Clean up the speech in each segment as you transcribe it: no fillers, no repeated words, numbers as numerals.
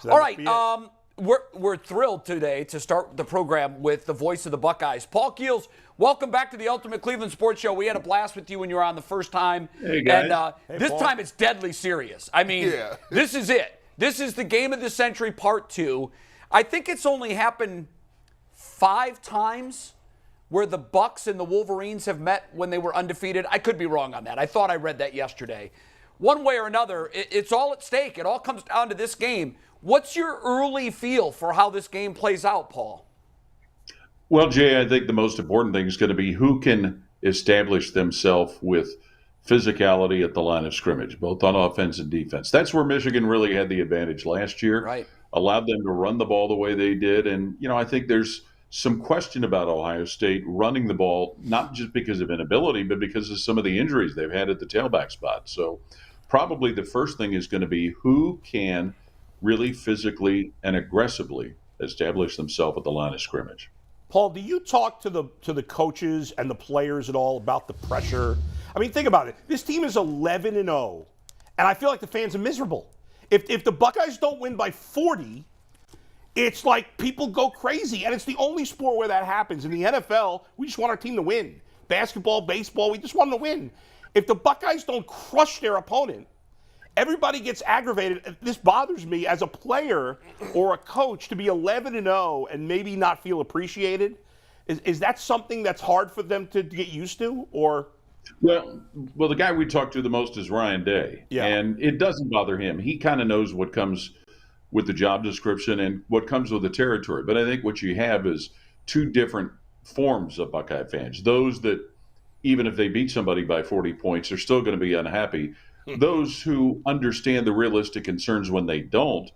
All right, we're thrilled today to start the program with the voice of the Buckeyes. Paul Keels, welcome back to the Ultimate Cleveland Sports Show. We had a blast with you when you were on the first time. Hey, guys. And this time it's deadly serious. I mean, This is it. This is the game of the century, part 2. I think it's only happened 5 times where the Bucks and the Wolverines have met when they were undefeated. I could be wrong on that. I thought I read that yesterday. One way or another, it's all at stake. It all comes down to this game. What's your early feel for how this game plays out, Paul? Well, Jay, I think the most important thing is going to be who can establish themselves with physicality at the line of scrimmage, both on offense and defense. That's where Michigan really had the advantage last year. Right. Allowed them to run the ball the way they did. And, I think there's some question about Ohio State running the ball, not just because of inability, but because of some of the injuries they've had at the tailback spot. So probably the first thing is going to be who can really physically and aggressively establish themselves at the line of scrimmage. Paul, do you talk to the coaches and the players at all about the pressure? I mean, think about it. This team is 11-0, and I feel like the fans are miserable. If the Buckeyes don't win by 40, it's like people go crazy, and it's the only sport where that happens. In the NFL, we just want our team to win. Basketball, baseball, we just want them to win. If the Buckeyes don't crush their opponent, everybody gets aggravated. This bothers me as a player or a coach to be 11-0 and maybe not feel appreciated. Is that something that's hard for them to get used to, or? Well, the guy we talk to the most is Ryan Day, and it doesn't bother him. He kind of knows what comes with the job description and what comes with the territory. But I think what you have is 2 different forms of Buckeye fans. Those that, even if they beat somebody by 40 points, they're still going to be unhappy. Those who understand the realistic concerns when they don't,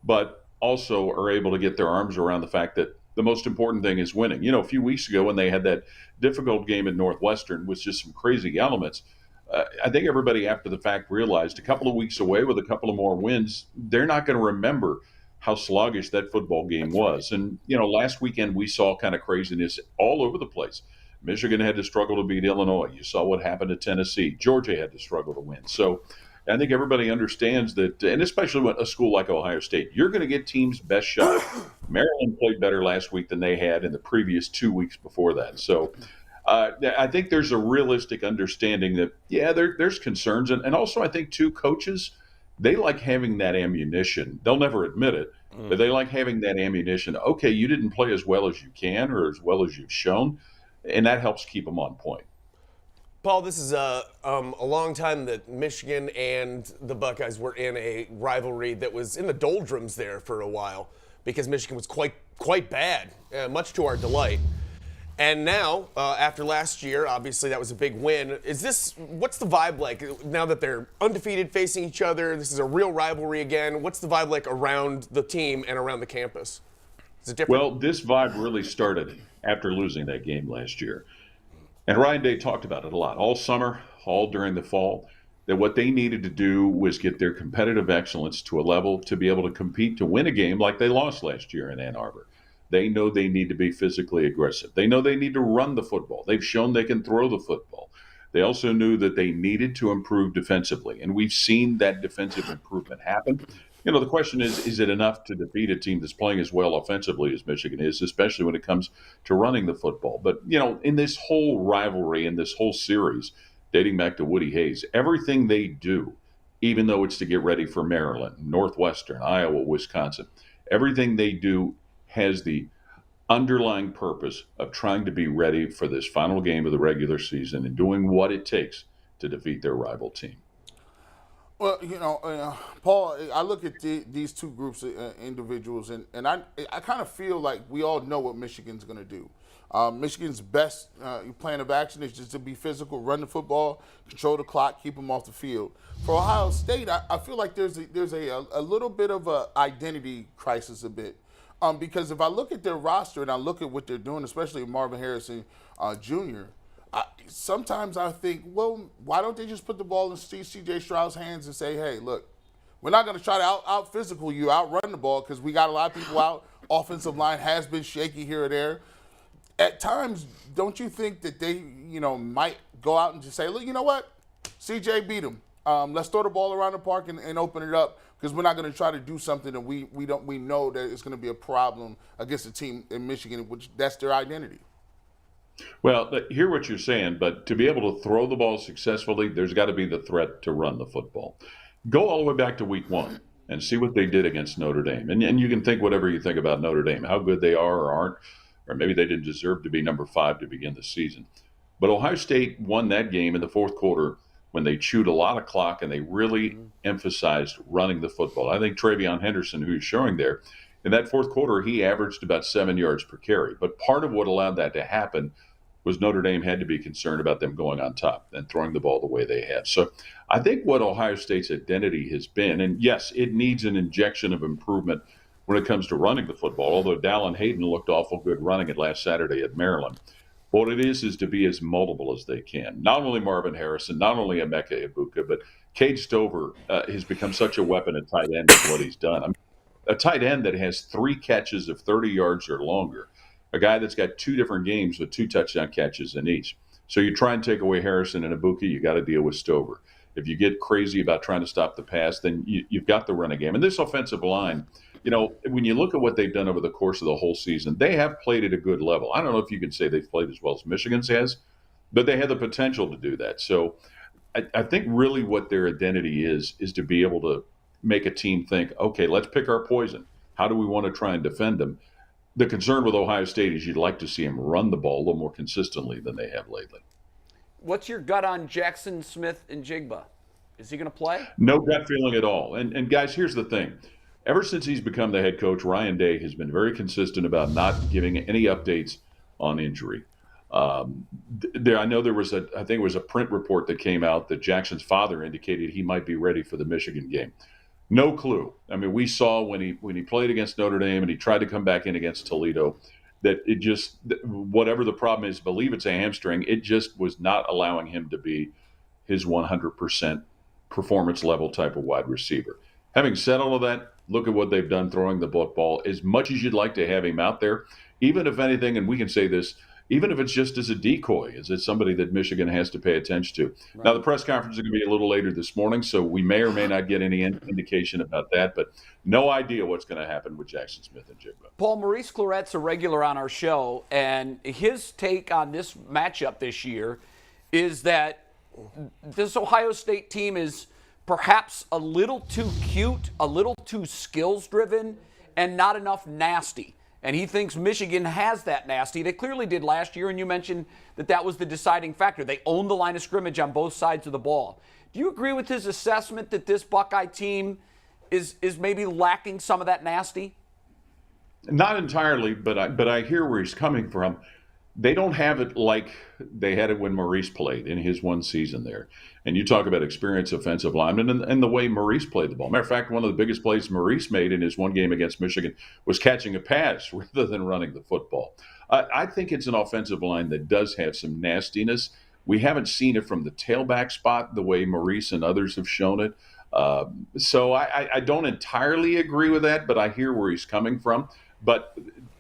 but also are able to get their arms around the fact that the most important thing is winning. A few weeks ago when they had that difficult game at Northwestern with just some crazy elements, I think everybody after the fact realized a couple of weeks away with a couple of more wins, they're not going to remember how sluggish that football game was. And, last weekend we saw kind of craziness all over the place. Michigan had to struggle to beat Illinois. You saw what happened to Tennessee. Georgia had to struggle to win. So I think everybody understands that, and especially with a school like Ohio State, you're going to get teams' best shot. Maryland played better last week than they had in the previous 2 weeks before that. So I think there's a realistic understanding that, there's concerns. And also I think, too, coaches, they like having that ammunition. They'll never admit it, but they like having that ammunition. Okay, you didn't play as well as you can or as well as you've shown. And that helps keep them on point. Paul, this is a long time that Michigan and the Buckeyes were in a rivalry that was in the doldrums there for a while because Michigan was quite bad, much to our delight. And now, after last year, obviously that was a big win. What's the vibe like now that they're undefeated facing each other? This is a real rivalry again. What's the vibe like around the team and around the campus? Is it different? Well, this vibe really started after losing that game last year. And Ryan Day talked about it a lot all summer, all during the fall, that what they needed to do was get their competitive excellence to a level to be able to compete to win a game like they lost last year in Ann Arbor. They know they need to be physically aggressive. They know they need to run the football. They've shown they can throw the football. They also knew that they needed to improve defensively. And we've seen that defensive improvement happen. The question is it enough to defeat a team that's playing as well offensively as Michigan is, especially when it comes to running the football? But, in this whole rivalry, in this whole series, dating back to Woody Hayes, everything they do, even though it's to get ready for Maryland, Northwestern, Iowa, Wisconsin, everything they do has the underlying purpose of trying to be ready for this final game of the regular season and doing what it takes to defeat their rival team. Well, Paul, I look at these 2 groups of individuals, and I kind of feel like we all know what Michigan's going to do. Michigan's best plan of action is just to be physical, run the football, control the clock, keep them off the field. For Ohio State, I feel like there's a little bit of an identity crisis a bit. Because if I look at their roster and I look at what they're doing, especially Marvin Harrison Jr., sometimes I think, well, why don't they just put the ball in C.J. Stroud's hands and say, hey, look, we're not going to try to out-physical you, outrun the ball because we got a lot of people out. Offensive line has been shaky here or there. At times, don't you think that they, might go out and just say, look, you know what? C.J. beat him. Let's throw the ball around the park and open it up because we're not going to try to do something that we know that it's going to be a problem against a team in Michigan, which that's their identity. Well, hear what you're saying, but to be able to throw the ball successfully, there's got to be the threat to run the football. Go all the way back to week 1 and see what they did against Notre Dame. And you can think whatever you think about Notre Dame, how good they are or aren't, or maybe they didn't deserve to be number 5 to begin the season. But Ohio State won that game in the fourth quarter when they chewed a lot of clock and they really emphasized running the football. I think Travion Henderson, who's showing there, in that fourth quarter, he averaged about 7 yards per carry. But part of what allowed that to happen was Notre Dame had to be concerned about them going on top and throwing the ball the way they have. So I think what Ohio State's identity has been, and yes, it needs an injection of improvement when it comes to running the football, although Dallin Hayden looked awful good running it last Saturday at Maryland. What it is to be as multiple as they can. Not only Marvin Harrison, not only Emeka Egbuka, but Cade Stover has become such a weapon at tight end with what he's done. I mean, a tight end that has 3 catches of 30 yards or longer, a guy that's got 2 different games with 2 touchdown catches in each. So you try and take away Harrison and Egbuka, you got to deal with Stover. If you get crazy about trying to stop the pass, then you've got the running game. And this offensive line, when you look at what they've done over the course of the whole season, they have played at a good level. I don't know if you can say they've played as well as Michigan's has, but they had the potential to do that. So I think really what their identity is to be able to make a team think, okay, let's pick our poison. How do we want to try and defend them? The concern with Ohio State is you'd like to see them run the ball a little more consistently than they have lately. What's your gut on Jackson Smith and Jigba? Is he going to play? No gut feeling at all. And guys, here's the thing. Ever since he's become the head coach, Ryan Day has been very consistent about not giving any updates on injury. I know there was I think it was a print report that came out that Jackson's father indicated he might be ready for the Michigan game. No clue. I mean, we saw when he played against Notre Dame and he tried to come back in against Toledo that it just, whatever the problem is, believe it's a hamstring, it just was not allowing him to be his 100% performance level type of wide receiver. Having said all of that, look at what they've done throwing the football. As much as you'd like to have him out there, even if anything, and we can say this, even if it's just as a decoy, is it somebody that Michigan has to pay attention to? Right. Now, the press conference is going to be a little later this morning, so we may or may not get any indication about that, but no idea what's going to happen with Jackson Smith and Jigba. Paul, Maurice Claret's a regular on our show, and his take on this matchup this year is that this Ohio State team is perhaps a little too cute, a little too skills-driven, and not enough nasty. And he thinks Michigan has that nasty. They clearly did last year, and you mentioned that was the deciding factor. They owned the line of scrimmage on both sides of the ball. Do you agree with his assessment that this Buckeye team is maybe lacking some of that nasty? Not entirely, but I hear where he's coming from. They don't have it like they had it when Maurice played in his one season there. And you talk about experienced offensive linemen and the way Maurice played the ball. Matter of fact, one of the biggest plays Maurice made in his one game against Michigan was catching a pass rather than running the football. I think it's an offensive line that does have some nastiness. We haven't seen it from the tailback spot the way Maurice and others have shown it. So I don't entirely agree with that, but I hear where he's coming from. But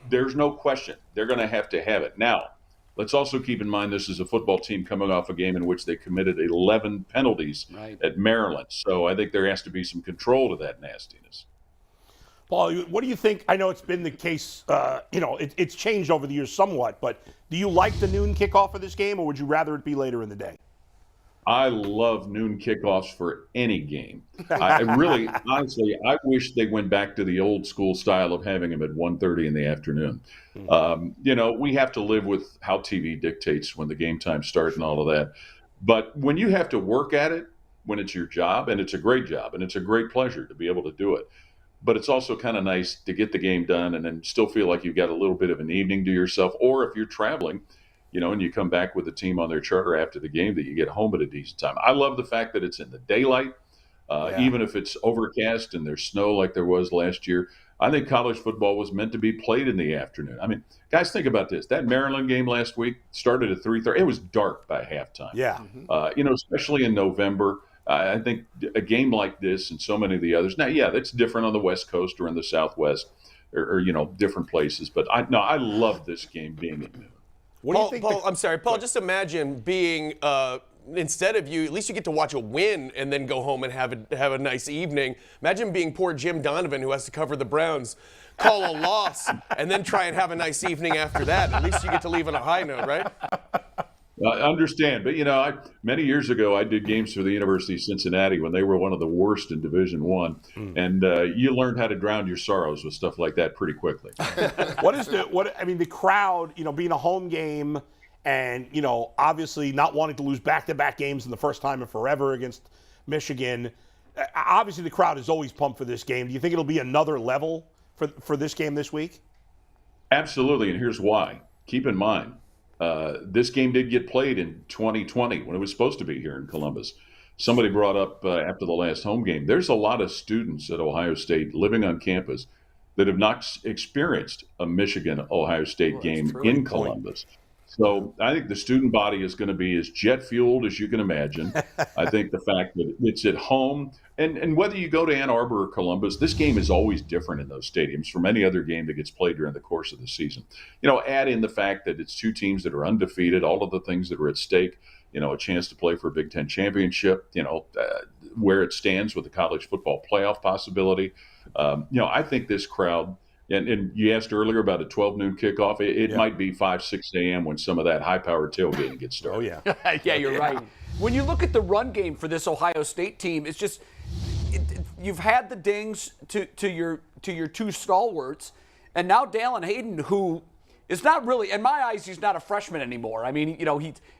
there's no question they're going to have it. Now, let's also keep in mind this is a football team coming off a game in which they committed 11 penalties at Maryland. So I think there has to be some control to that nastiness. Paul, what do you think? I know it's been the case, it's changed over the years somewhat, but do you like the noon kickoff of this game, or would you rather it be later in the day? I love noon kickoffs for any game. I really, honestly, I wish they went back to the old school style of having them at 1:30 in the afternoon. We have to live with how TV dictates when the game times start and all of that. But when you have to work at it, when it's your job, and it's a great job, and it's a great pleasure to be able to do it, but it's also kind of nice to get the game done and then still feel like you've got a little bit of an evening to yourself. Or if you're traveling, and you come back with the team on their charter after the game, that you get home at a decent time. I love the fact that it's in the daylight, even if it's overcast and there's snow like there was last year. I think college football was meant to be played in the afternoon. I mean, guys, think about this. That Maryland game last week started at 3:30. It was dark by halftime. Yeah. Especially in November. I think a game like this and so many of the others. Now, yeah, that's different on the West Coast or in the Southwest or different places. But I love this game being at noon. Paul, I'm sorry, Paul, just imagine being instead of at least you get to watch a win and then go home and have a nice evening. Imagine being poor Jim Donovan, who has to cover the Browns, call a loss and then try and have a nice evening after that. At least you get to leave on a high note, right? I understand, but many years ago I did games for the University of Cincinnati when they were one of the worst in Division I, and you learned how to drown your sorrows with stuff like that pretty quickly. The crowd, being a home game, and obviously not wanting to lose back-to-back games in the first time in forever against Michigan. Obviously, the crowd is always pumped for this game. Do you think it'll be another level for this game this week? Absolutely, and here's why. Keep in mind. This game did get played in 2020 when it was supposed to be here in Columbus. Somebody brought up after the last home game, there's a lot of students at Ohio State living on campus that have not experienced a Michigan-Ohio State game in Columbus. So I think the student body is going to be as jet-fueled as you can imagine. I think the fact that it's at home, and whether you go to Ann Arbor or Columbus, this game is always different in those stadiums from any other game that gets played during the course of the season. Add in the fact that it's two teams that are undefeated, all of the things that are at stake, a chance to play for a Big Ten championship, where it stands with the college football playoff possibility. I think this crowd, and you asked earlier about a 12 noon kickoff. It might be 5, 6 a.m. when some of that high-powered tailgating gets started. Oh, yeah. Yeah, you're right. When you look at the run game for this Ohio State team, it's just you've had the dings to your two stalwarts, and now Dallin Hayden, who is not really, in my eyes, he's not a freshman anymore. I mean,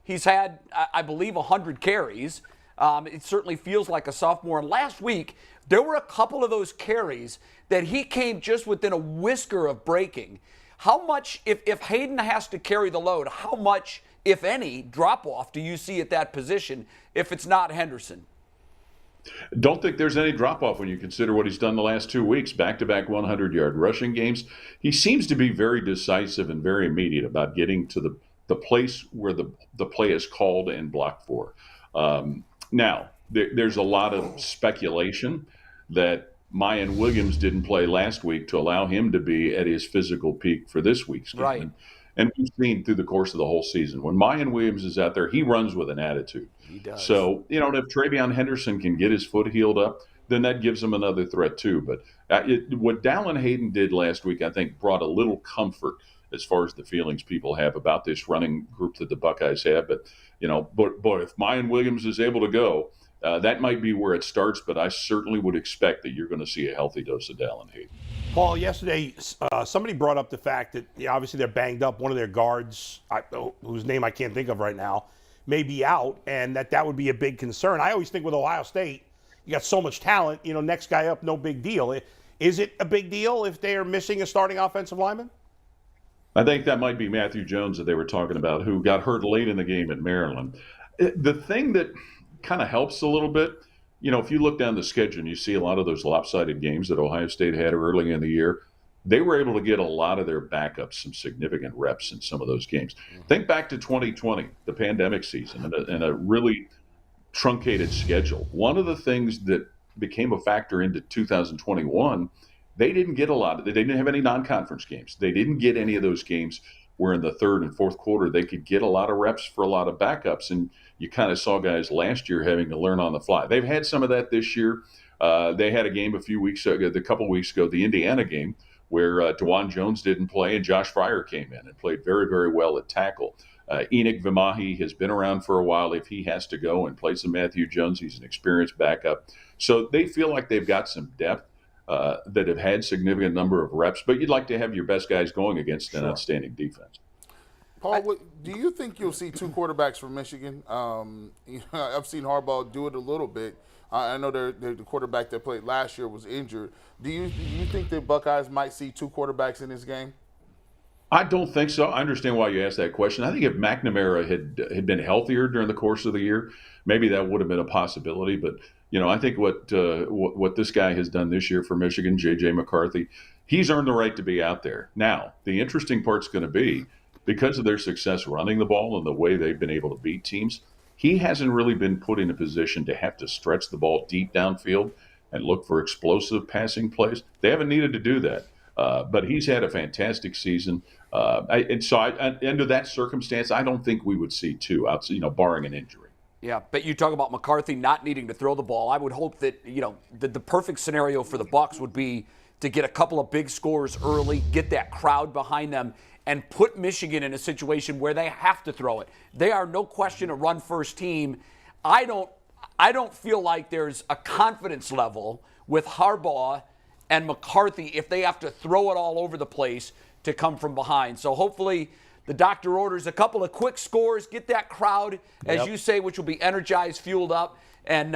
he's had, I believe, 100 carries. It certainly feels like a sophomore. And last week, there were a couple of those carries that he came just within a whisker of breaking. How much, if Hayden has to carry the load, how much, if any, drop-off do you see at that position if it's not Henderson? Don't think there's any drop-off when you consider what he's done the last 2 weeks, back-to-back 100-yard rushing games. He seems to be very decisive and very immediate about getting to the place where the play is called and blocked for. Now, there's a lot of speculation that Mayan Williams didn't play last week to allow him to be at his physical peak for this week's game. Right. And we've seen through the course of the whole season, when Mayan Williams is out there, he runs with an attitude. He does. So, if Travion Henderson can get his foot healed up, then that gives him another threat too. But what Dallin Hayden did last week, I think, brought a little comfort as far as the feelings people have about this running group that the Buckeyes have. But, boy, if Mayan Williams is able to go, that might be where it starts, but I certainly would expect that you're going to see a healthy dose of Dallin Hayden. Paul, yesterday somebody brought up the fact that obviously they're banged up. One of their guards, whose name I can't think of right now, may be out, and that would be a big concern. I always think with Ohio State, you got so much talent, next guy up, no big deal. Is it a big deal if they are missing a starting offensive lineman? I think that might be Matthew Jones that they were talking about, who got hurt late in the game at Maryland. The thing that kind of helps a little bit, if you look down the schedule and you see a lot of those lopsided games that Ohio State had early in the year, they were able to get a lot of their backups some significant reps in some of those games. Think back to 2020, the pandemic season, and a really truncated schedule. One of the things that became a factor into 2021, they didn't get a lot. They didn't have any non-conference games. They didn't get any of those games where in the third and fourth quarter they could get a lot of reps for a lot of backups. And you kind of saw guys last year having to learn on the fly. They've had some of that this year. They had a game a couple weeks ago, the Indiana game, where DeJuan Jones didn't play and Josh Fryer came in and played very, very well at tackle. Enoch Vimahi has been around for a while. If he has to go and play some Matthew Jones, he's an experienced backup. So they feel like they've got some depth that have had significant number of reps, but you'd like to have your best guys going against an outstanding defense. Paul, do you think you'll see two quarterbacks from Michigan? I've seen Harbaugh do it a little bit. I know the quarterback that played last year was injured. Do you think the Buckeyes might see two quarterbacks in this game? I don't think so. I understand why you asked that question. I think if McNamara had been healthier during the course of the year, maybe that would have been a possibility. But I think what this guy has done this year for Michigan, J.J. McCarthy, he's earned the right to be out there. Now, the interesting part's going to be, because of their success running the ball and the way they've been able to beat teams, he hasn't really been put in a position to have to stretch the ball deep downfield and look for explosive passing plays. They haven't needed to do that. But he's had a fantastic season. Under that circumstance, I don't think we would see two, barring an injury. Yeah, but you talk about McCarthy not needing to throw the ball. I would hope that, the perfect scenario for the Bucs would be to get a couple of big scores early, get that crowd behind them, and put Michigan in a situation where they have to throw it. They are no question a run-first team. I don't feel like there's a confidence level with Harbaugh and McCarthy if they have to throw it all over the place to come from behind. So hopefully the doctor orders a couple of quick scores, get that crowd, as you say, which will be energized, fueled up, and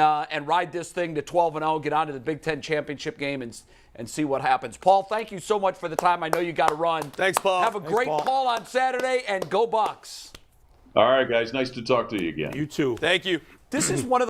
ride this thing to 12-0, get on to the Big Ten championship game and see what happens. Paul, thank you so much for the time. I know you got to run. Thanks, Paul. Have a great Paul on Saturday, and go Bucs. All right, guys. Nice to talk to you again. You too. Thank you. This is one of the